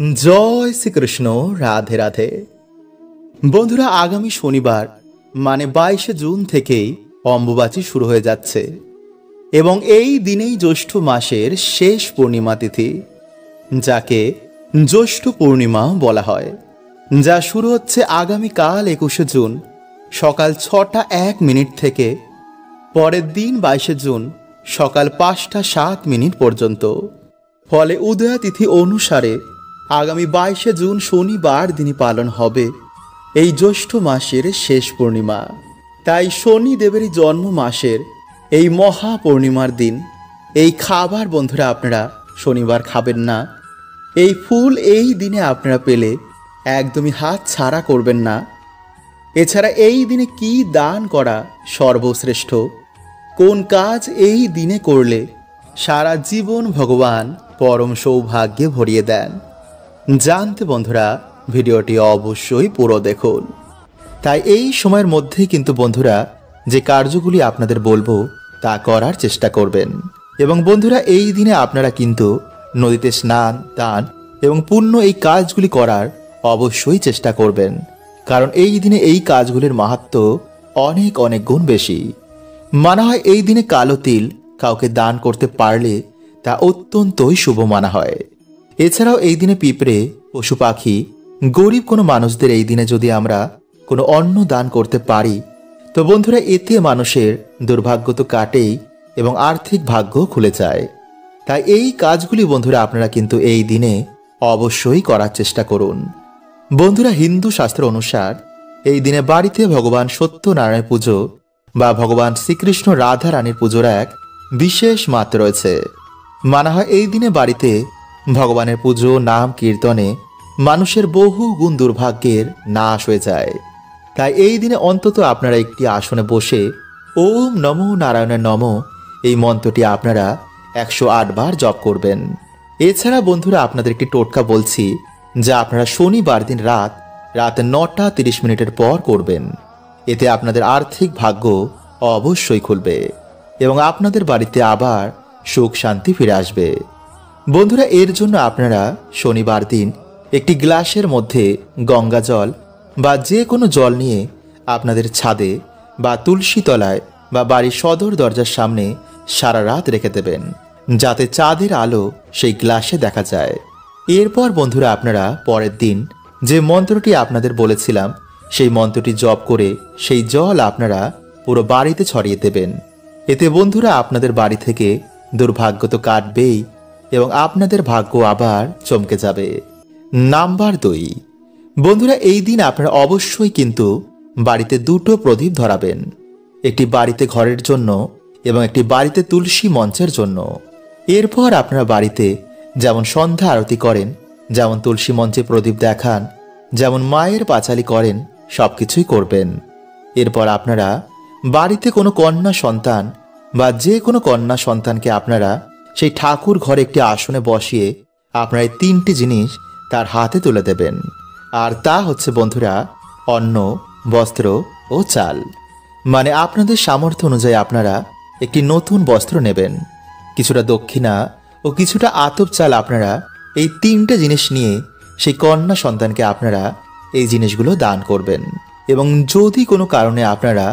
জয় শ্রীকৃষ্ণ। রাধে রাধে। বন্ধুরা, আগামী শনিবার মানে 22শে জুন থেকেই অম্বুবাচী শুরু হয়ে যাচ্ছে এবং এই দিনেই জ্যৈষ্ঠ মাসের শেষ পূর্ণিমা তিথি, যাকে জ্যৈষ্ঠ পূর্ণিমা বলা হয়, যা শুরু হচ্ছে আগামীকাল 21শে জুন সকাল 6টা 1 মিনিট থেকে পরের দিন 22শে জুন সকাল 5টা 7 মিনিট পর্যন্ত। ফলে উদয়া তিথি অনুসারে আগামী 22শে জুন শনিবার দিনই পালন হবে এই জ্যৈষ্ঠ মাসের শেষ পূর্ণিমা। তাই শনিদেবেরই জন্ম মাসের এই মহা পূর্ণিমার দিন এই খাবার বন্ধুরা আপনারা শনিবার খাবেন না। এই ফুল এই দিনে আপনারা পেলে একদমই হাত ছাড়া করবেন না। এছাড়া এই দিনে কি দান করা সর্বশ্রেষ্ঠ, কোন কাজ এই দিনে করলে সারা জীবন ভগবান পরম সৌভাগ্যে ভরিয়ে দেন, জানতে বন্ধুরা ভিডিওটি অবশ্যই পুরো দেখুন। তাই এই সময়ের মধ্যেই কিন্তু বন্ধুরা যে কার্যগুলি আপনাদের বলবো তা করার চেষ্টা করবেন। এবং বন্ধুরা, এই দিনে আপনারা কিন্তু নদীতে স্নান, দান এবং পুণ্য এই কাজগুলি করার অবশ্যই চেষ্টা করবেন, কারণ এই দিনে এই কাজগুলির মাহাত্ম্য অনেক অনেক গুণ বেশি। মানা হয় এই দিনে কালো তিল কাউকে দান করতে পারলে তা অত্যন্তই শুভ মানা হয়। এছাড়াও এই দিনে পিঁপড়ে, পশু পাখি, গরিব কোনো মানুষদের এই দিনে যদি আমরা কোনো অন্ন দান করতে পারি তো বন্ধুরা এতে মানুষের দুর্ভাগ্য তো কাটেই এবং আর্থিক ভাগ্য খুলে যায়। তাই এই কাজগুলি বন্ধুরা আপনারা কিন্তু এই দিনে অবশ্যই করার চেষ্টা করুন। বন্ধুরা, হিন্দু শাস্ত্র অনুসার এই দিনে বাড়িতে ভগবান সত্যনারায়ণ পুজো বা ভগবান শ্রীকৃষ্ণ রাধা রানীর পুজোর এক বিশেষ মাত্রা রয়েছে। মানা হয় এই দিনে বাড়িতে ভগবানের পুজো, নাম কীর্তনে মানুষের বহু গুণ দুর্ভাগ্যের নাশ হয়ে যায়। তাই এই দিনে অন্তত আপনারা একটি আসনে বসে ওম নমো নারায়ণের নমঃ এই মন্ত্রটি আপনারা 108 বার জপ করবেন। এছাড়া বন্ধুরা আপনাদের একটি টোটকা বলছি, যা আপনারা শনিবার দিন রাত 9টা 30 মিনিটের পর করবেন। এতে আপনাদের আর্থিক ভাগ্য অবশ্যই খুলবে এবং আপনাদের বাড়িতে আবার সুখ শান্তি ফিরে আসবে। বন্ধুরা, এর জন্য আপনারা শনিবার দিন একটি গ্লাসের মধ্যে গঙ্গা জল বা যে কোনো জল নিয়ে আপনাদের ছাদে বা তুলসী তলায় বা বাড়ির সদর দরজার সামনে সারা রাত রেখে দেবেন, যাতে চাঁদের আলো সেই গ্লাসে দেখা যায়। এরপর বন্ধুরা আপনারা পরের দিন যে মন্ত্রটি আপনাদের বলেছিলাম সেই মন্ত্রটি জপ করে সেই জল আপনারা পুরো বাড়িতে ছড়িয়ে দেবেন। এতে বন্ধুরা আপনাদের বাড়ি থেকে দুর্ভাগ্য তো কাটবেই এবং আপনাদের ভাগ্য আবার চমকে যাবে। নাম্বার 2, বন্ধুরা এই দিন আপনারা অবশ্যই কিন্তু বাড়িতে 2টো প্রদীপ ধরাবেন, একটি বাড়িতে ঘরের জন্য এবং একটি বাড়িতে তুলসী মঞ্চের জন্য। এরপর আপনারা বাড়িতে যেমন সন্ধ্যা আরতি করেন, যেমন তুলসী মঞ্চে প্রদীপ দেখান, যেমন মায়ের পাঁচালি করেন, সবকিছুই করবেন। এরপর আপনারা বাড়িতে কোনো কন্যা সন্তান বা যে কোনো কন্যা সন্তানকে আপনারা সেই ঠাকুর ঘরে একটি আসনে বসিয়ে আপনারা এই 3টি জিনিস তার হাতে তুলে দেবেন। আর তা হচ্ছে বন্ধুরা অন্ন, বস্ত্র ও চাল। মানে আপনাদের সামর্থ্য অনুযায়ী আপনারা একটি নতুন বস্ত্র নেবেন, কিছুটা দক্ষিণা ও কিছুটা আতপ চাল। আপনারা এই 3টে জিনিস নিয়ে সেই কন্যা সন্তানকে আপনারা এই জিনিসগুলো দান করবেন। এবং যদি কোনো কারণে আপনারা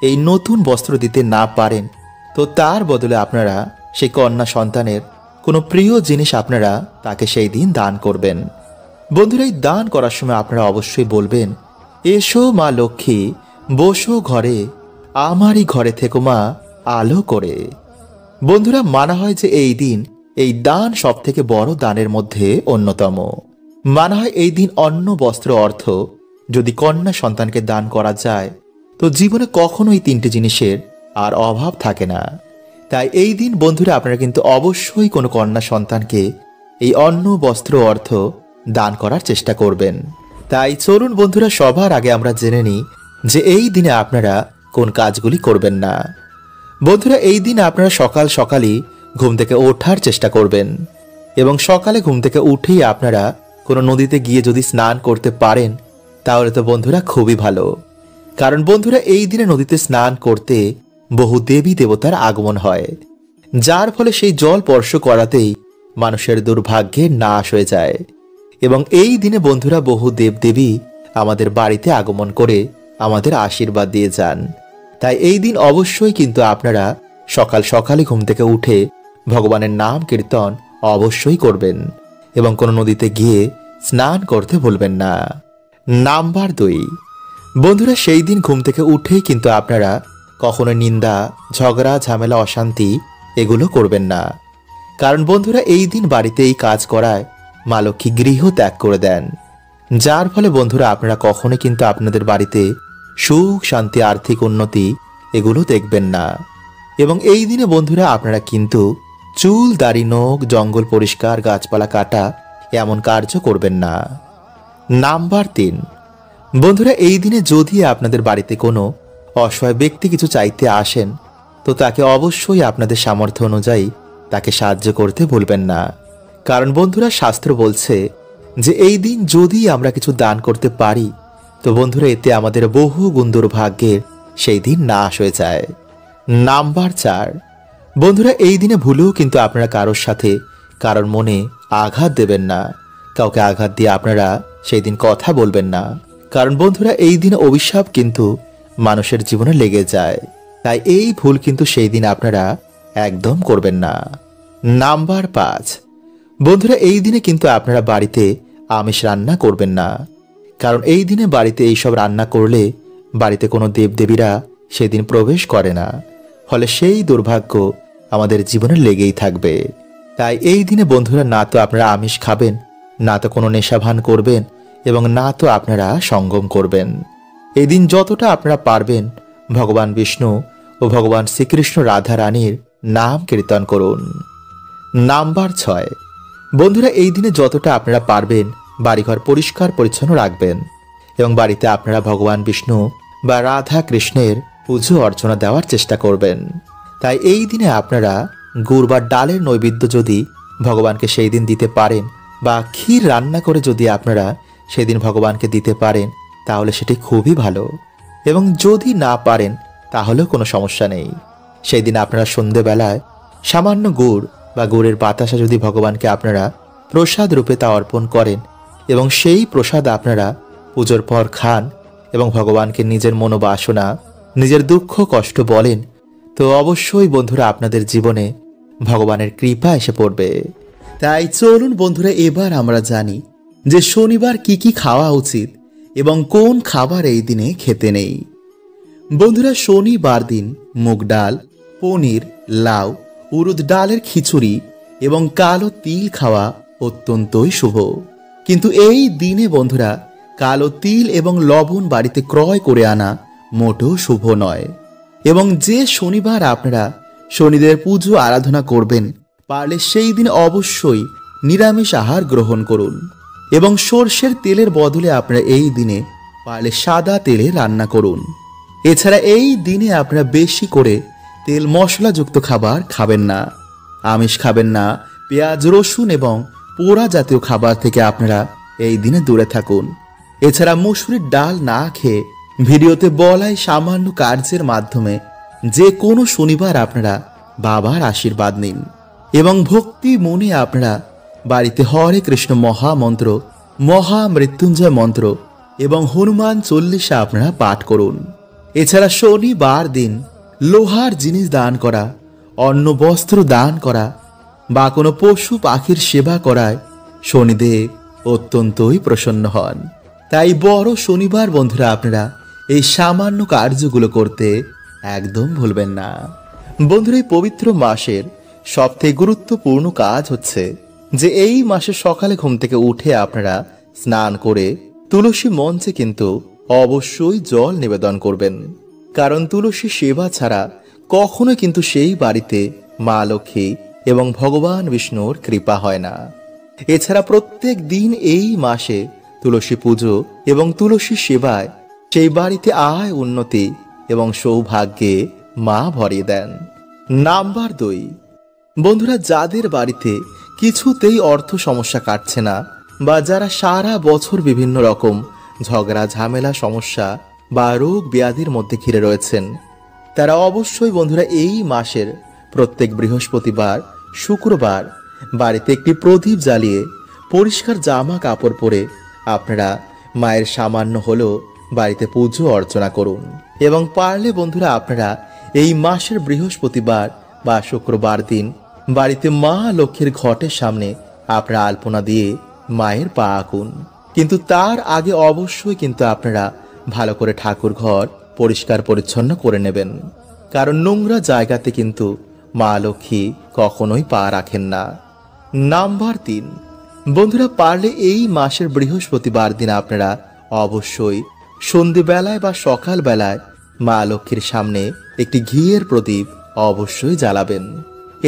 এই নতুন বস্ত্র দিতে না পারেন তো তার বদলে আপনারা সেই কন্যা সন্তানের কোনো প্রিয় জিনিস আপনারা তাকে সেই দিন দান করবেন। বন্ধুরা, এই দান করার সময় আপনারা অবশ্যই বলবেন, এসো মা লক্ষ্মী বসো ঘরে, আমারই ঘরে থেকো মা আলো করে। বন্ধুরা, মানা হয় যে এই দিন এই দান সব থেকে বড় দানের মধ্যে অন্যতম। মানা হয় এই দিন অন্ন, বস্ত্র, অর্থ যদি কন্যা সন্তানকে দান করা যায় তো জীবনে কখনো এই 3টে জিনিসের আর অভাব থাকে না। তাই এই দিন বন্ধুরা আপনারা কিন্তু অবশ্যই কোনো কন্যা সন্তানকে এই অন্ন, বস্ত্র, অর্থ দান করার চেষ্টা করবেন। তাই চলুন বন্ধুরা সবার আগে আমরা জেনে নিই যে এই দিনে আপনারা কোন কাজগুলি করবেন না। বন্ধুরা, এই দিন আপনারা সকাল সকালই ঘুম থেকে ওঠার চেষ্টা করবেন এবং সকালে ঘুম থেকে উঠেই আপনারা কোনো নদীতে গিয়ে যদি স্নান করতে পারেন তাহলে তো বন্ধুরা খুবই ভালো, কারণ বন্ধুরা এই দিনে নদীতে স্নান করতে বহু দেবী দেবতার আগমন হয়, যার ফলে সেই জল স্পর্শ করাতেই মানুষের দুর্ভাগ্যের নাশ হয়ে যায়। এবং এই দিনে বন্ধুরা বহু দেবদেবী আমাদের বাড়িতে আগমন করে আমাদের আশীর্বাদ দিয়ে যান। তাই এই দিন অবশ্যই কিন্তু আপনারা সকাল সকালে ঘুম থেকে উঠে ভগবানের নাম কীর্তন অবশ্যই করবেন এবং কোনো নদীতে গিয়ে স্নান করতে ভুলবেন না। নাম্বার 2, বন্ধুরা সেই দিন ঘুম থেকে উঠেই কিন্তু আপনারা কখনো নিন্দা, ঝগড়া, ঝামেলা, অশান্তি এগুলো করবেন না। কারণ বন্ধুরা এই দিন বাড়িতে এই কাজ করায় মা লক্ষ্মী গৃহ ত্যাগ করে দেন, যার ফলে বন্ধুরা আপনারা কখনো কিন্তু আপনাদের বাড়িতে সুখ, শান্তি, আর্থিক উন্নতি এগুলো দেখবেন না। এবং এই দিনে বন্ধুরা আপনারা কিন্তু চুল, দাড়ি, নখ, জঙ্গল পরিষ্কার, গাছপালা কাটা এমন কার্য করবেন না। নাম্বার 3, বন্ধুরা এই দিনে যদি আপনাদের বাড়িতে কোনো অসহায় ব্যক্তি কিছু চাইতে আসেন তো তাকে অবশ্যই আপনাদের সামর্থ্য অনুযায়ী তাকে সাহায্য করতে ভুলবেন না। কারণ বন্ধুরা শাস্ত্র বলছে যে এই দিন যদি আমরা কিছু দান করতে পারি তো বন্ধুরা এতে আমাদের বহু গুণ দুর্ভাগ্যের সেই দিন নাশ হয়ে যায়। নাম্বার 4, বন্ধুরা এই দিনে ভুলেও কিন্তু আপনারা কারোর সাথে কারোর মনে আঘাত দেবেন না। কাউকে আঘাত দিয়ে আপনারা সেই দিন কথা বলবেন না। কারণ বন্ধুরা এই দিনে অভিশাপ কিন্তু মানুষের জীবনে লেগে যায়। তাই এই ভুল কিন্তু সেই দিন আপনারা একদম করবেন না। নাম্বার 5, বন্ধুরা এই দিনে কিন্তু আপনারা বাড়িতে আমিষ রান্না করবেন না। কারণ এই দিনে বাড়িতে এইসব রান্না করলে বাড়িতে কোনো দেবদেবীরা সেদিন প্রবেশ করে না, ফলে সেই দুর্ভাগ্য আমাদের জীবনে লেগেই থাকবে। তাই এই দিনে বন্ধুরা না তো আপনারা আমিষ খাবেন, না তো কোনো নেশাভান করবেন এবং না তো আপনারা সঙ্গম করবেন। এই দিন যতটা আপনারা পারবেন ভগবান বিষ্ণু ও ভগবান শ্রীকৃষ্ণ রাধা রানীর নাম কীর্তন করুন। নাম্বার 6, বন্ধুরা এই দিনে যতটা আপনারা পারবেন বাড়িঘর পরিষ্কার পরিচ্ছন্ন রাখবেন এবং বাড়িতে আপনারা ভগবান বিষ্ণু বা রাধা কৃষ্ণের পুজো অর্চনা দেওয়ার চেষ্টা করবেন। তাই এই দিনে আপনারা গুড় বা ডালের নৈবেদ্য যদি ভগবানকে সেই দিন দিতে পারেন বা ক্ষীর রান্না করে যদি আপনারা সেদিন ভগবানকে দিতে পারেন তাহলে সেটি খুবই ভালো। এবং যদি না পারেন তাহলেও কোনো সমস্যা নেই। সেই দিন আপনারা সন্ধেবেলায় সামান্য গুড় বা গুড়ের বাতাসা যদি ভগবানকে আপনারা প্রসাদ রূপে তা অর্পণ করেন এবং সেই প্রসাদ আপনারা পুজোর পর খান এবং ভগবানকে নিজের মনোবাসনা, নিজের দুঃখ কষ্ট বলেন তো অবশ্যই বন্ধুরা আপনাদের জীবনে ভগবানের কৃপা এসে পড়বে। তাই চলুন বন্ধুরা এবার আমরা জানি যে শনিবার কি কি খাওয়া উচিত এবং কোন খাবার এই দিনে খেতে নেই। বন্ধুরা শনিবার দিন মুগ ডাল, পনির, লাউ, উড়দ ডালের খিচুড়ি এবং কালো তিল খাওয়া অত্যন্তই শুভ। কিন্তু এই দিনে বন্ধুরা কালো তিল এবং লবণ বাড়িতে ক্রয় করে আনা মোটেও শুভ নয়। এবং যে শনিবার আপনারা শনিদেব পুজো আরাধনা করবেন পারলে সেই দিন অবশ্যই নিরামিষ আহার গ্রহণ করুন এবং সর্ষের তেলের বদলে আপনারা এই দিনে পারলে সাদা তেলে রান্না করুন। এছাড়া এই দিনে আপনারা বেশি করে তেল মশলাযুক্ত খাবার খাবেন না, আমিষ খাবেন না, পেঁয়াজ, রসুন এবং পোড়া জাতীয় খাবার থেকে আপনারা এই দিনে দূরে থাকুন। এছাড়া মসুরির ডাল না খেয়ে ভিডিওতে বলাই সামান্য কার্যের মাধ্যমে যে কোনো শনিবার আপনারা বাবার আশীর্বাদ নিন এবং ভক্তি মনে আপনারা বাড়িতে হরে কৃষ্ণ মহামন্ত্র, মহামৃত্যুঞ্জয় মন্ত্র এবং হনুমান চল্লিশা আপনারা পাঠ করুন। এছাড়া শনিবার দিন লোহার জিনিস দান করা, অন্ন বস্ত্র দান করা বা কোনো পশু পাখির সেবা করায় শনিদেব অত্যন্তই প্রসন্ন হন। তাই বড় শনিবার বন্ধুরা আপনারা এই সামান্য কার্যগুলো করতে একদম ভুলবেন না। বন্ধুরা এই পবিত্র মাসের সবথেকে গুরুত্বপূর্ণ কাজ হচ্ছে যে এই মাসে সকালে ঘুম থেকে উঠে আপনারা স্নান করে তুলসী মঞ্চে কিন্তু অবশ্যই জল নিবেদন করবেন। কারণ তুলসী সেবা ছাড়া কখনো কিন্তু সেই বাড়িতে মা লক্ষ্মী এবং ভগবান বিষ্ণুর কৃপা হয় না। এছাড়া প্রত্যেক দিন এই মাসে তুলসী পুজো এবং তুলসী সেবায় সেই বাড়িতে আয়, উন্নতি এবং সৌভাগ্যে মা ভরিয়ে দেন। নাম্বার 2, বন্ধুরা যাদের বাড়িতে কিছুতেই অর্থ সমস্যা কাটছে না বা যারা সারা বছর বিভিন্ন রকম ঝগড়া, ঝামেলা, সমস্যা বা রোগ ব্যাধির মধ্যে ঘিরে রয়েছেন তারা অবশ্যই বন্ধুরা এই মাসের প্রত্যেক বৃহস্পতিবার, শুক্রবার বাড়িতে একটি প্রদীপ জ্বালিয়ে পরিষ্কার জামা কাপড় পরে আপনারা মায়ের সামান্য হলেও বাড়িতে পুজো অর্চনা করুন। এবং পারলে বন্ধুরা আপনারা এই মাসের বৃহস্পতিবার বা শুক্রবার দিন বাড়িতে মা লক্ষ্মীর ঘটের সামনে আপনারা আলপনা দিয়ে মায়ের পা আঁকুন। কিন্তু তার আগে অবশ্যই কিন্তু আপনারা ভালো করে ঠাকুর ঘর পরিষ্কার পরিচ্ছন্ন করে নেবেন, কারণ নোংরা জায়গাতে কিন্তু মা লক্ষ্মী কখনোই পা রাখেন না। নাম্বার 3, বন্ধুরা পারলে এই মাসের বৃহস্পতিবার দিন আপনারা অবশ্যই সন্ধ্যেবেলায় বা সকালবেলায় মা লক্ষ্মীর সামনে একটি ঘিয়ের প্রদীপ অবশ্যই জ্বালাবেন।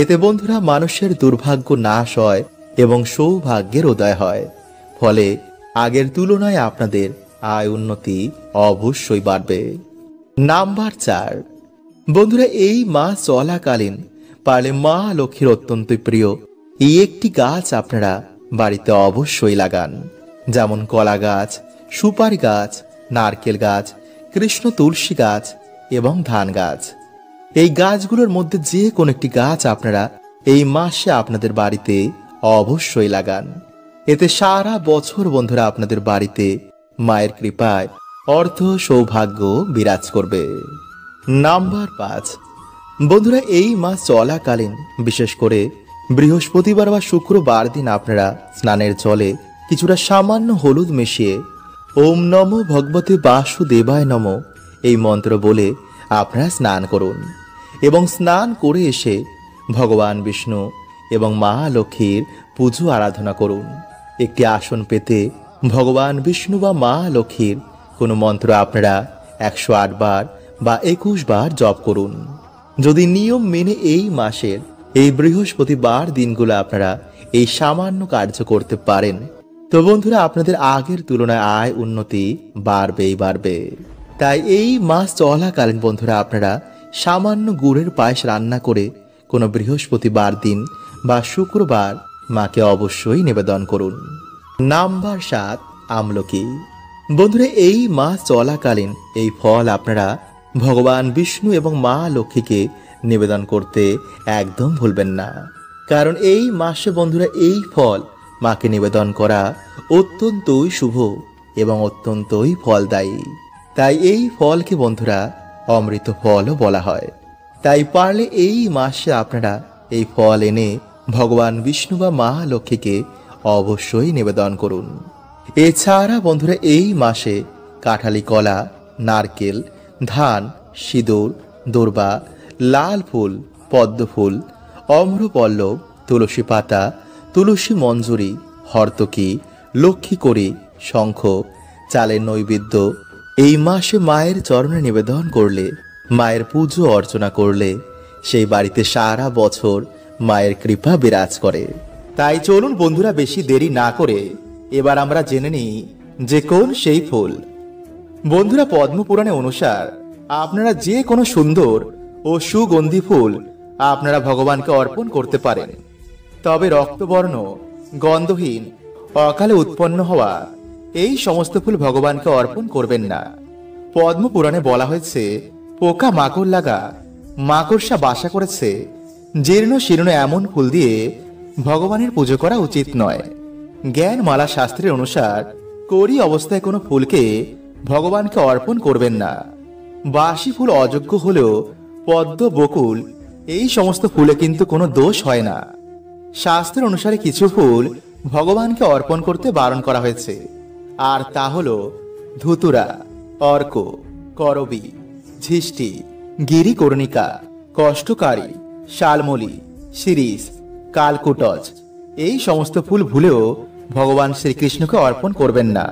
এতে বন্ধুরা মানুষের দুর্ভাগ্য নাশ হয় এবং সৌভাগ্যের উদয় হয়। ফলে আগের তুলনায় আপনাদের আয় উন্নতি অবশ্যই বাড়বে। নাম্বার 4, বন্ধুরা এই মাস চলাকালীন পারলে মা লক্ষ্মীর অত্যন্ত প্রিয় এই একটি গাছ আপনারা বাড়িতে অবশ্যই লাগান, যেমন কলা গাছ, সুপারি গাছ, নারকেল গাছ, কৃষ্ণ তুলসী গাছ এবং ধান গাছ। এই গাছগুলোর মধ্যে যে কোনো একটি গাছ আপনারা এই মাসে আপনাদের বাড়িতে অবশ্যই লাগান। এতে সারা বছর বন্ধুরা আপনাদের বাড়িতে মায়ের কৃপায় অর্থ সৌভাগ্য বিরাজ করবে। নাম্বার 5, বন্ধুরা এই মাস চলাকালীন বিশেষ করে বৃহস্পতিবার বা শুক্রবার দিন আপনারা স্নানের জলে কিছুটা সামান্য হলুদ মিশিয়ে ওম নমো ভগবতে বাসুদেবায় নমঃ এই মন্ত্র বলে আপনারা স্নান করুন। এবং স্নান করে এসে ভগবান বিষ্ণু এবং মা লক্ষ্মীর পুজো আরাধনা করুন। একটি আসন পেতে ভগবান বিষ্ণু বা মা লক্ষ্মীর কোনো মন্ত্র আপনারা 108 বার বা 21 বার জপ করুন। যদি নিয়ম মেনে এই মাসের এই বৃহস্পতিবার দিনগুলো আপনারা এই সামান্য কার্য করতে পারেন, তো বন্ধুরা আপনাদের আগের তুলনায় আয় উন্নতি বাড়বেই বাড়বে। তাই এই মাস চলাকালীন বন্ধুরা আপনারা সামান্য গুড়ের পায়েস রান্না করে কোনো বৃহস্পতিবার দিন বা শুক্রবার মাকে অবশ্যই নিবেদন করুন। নাম্বার 7, আমলকি। বন্ধুরা এই মাস চলাকালীন এই ফল আপনারা ভগবান বিষ্ণু এবং মা লক্ষ্মীকে নিবেদন করতে একদম ভুলবেন না, কারণ এই মাসে বন্ধুরা এই ফল মাকে নিবেদন করা অত্যন্তই শুভ এবং অত্যন্তই ফলদায়ী। তাই এই ফলকে বন্ধুরা অমৃত ফলও বলা হয়। তাই পারলে এই মাসে আপনারা এই ফল এনে ভগবান বিষ্ণু বা মা লক্ষ্মীকে অবশ্যই নিবেদন করুন। এছাড়া বন্ধুরা এই মাসে কাঁঠালি কলা, নারকেল, ধান, সিঁদুর, দূর্বা, লাল ফুল, পদ্ম ফুল, অম্রপল্লব, তুলসী পাতা, তুলসী মঞ্জুরি, হর্তকি, লক্ষ্মীকড়ি, শঙ্খ, চালের নৈবেদ্য এই মাসে মায়ের চরণে নিবেদন করলে, মায়ের পুজো অর্চনা করলে সেই বাড়িতে সারা বছর মায়ের কৃপা বিরাজ করে। তাই চলুন বন্ধুরা বেশি দেরি না করে এবার আমরা জেনে নিই যে কোন সেই ফুল। বন্ধুরা পদ্মপুরাণে অনুসার আপনারা যে কোনো সুন্দর ও সুগন্ধি ফুল আপনারা ভগবানকে অর্পণ করতে পারেন, তবে রক্তবর্ণ, গন্ধহীন, অকালে উৎপন্ন হওয়া এই সমস্ত ফুল ভগবানকে অর্পণ করবেন না। পদ্মপুরাণে বলা হয়েছে পোকা মাকড় লাগা, মাকড়সা বাসা করেছে জীর্ণ শীর্ণ এমন ফুল দিয়ে ভগবানের পুজো করা উচিত নয়। জ্ঞানমালা শাস্ত্রের অনুসার করি অবস্থায় কোনো ফুলকে ভগবানকে অর্পণ করবেন না। বাসি ফুল অযোগ্য হলেও পদ্ম, বকুল এই সমস্ত ফুলে কিন্তু কোনো দোষ হয় না। শাস্ত্রের অনুসারে কিছু ফুল ভগবানকে অর্পণ করতে বারণ করা হয়েছে, আর তা হলো ধুতুরা, অর্ক, করবী, ঝিষ্টি, গিরিকর্ণিকা, কষ্টকারী, শালমলি, শিরিষ, কালকুটজ এই সমস্ত ফুল ভুলেও ভগবান শ্রীকৃষ্ণকে অর্পণ করবেন না।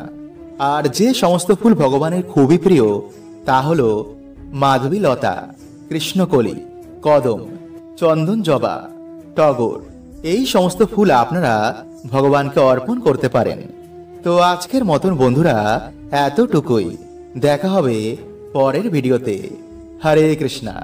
আর যে সমস্ত ফুল ভগবানের খুবই প্রিয় তা হলো মাধবী লতা, কৃষ্ণকলি, কদম, চন্দন জবা, টগর এই সমস্ত ফুল আপনারা ভগবানকে অর্পণ করতে পারেন। তো আজকের মতন বন্ধুরা এতটুকুই। দেখা হবে পরের ভিডিওতে। হরে কৃষ্ণা।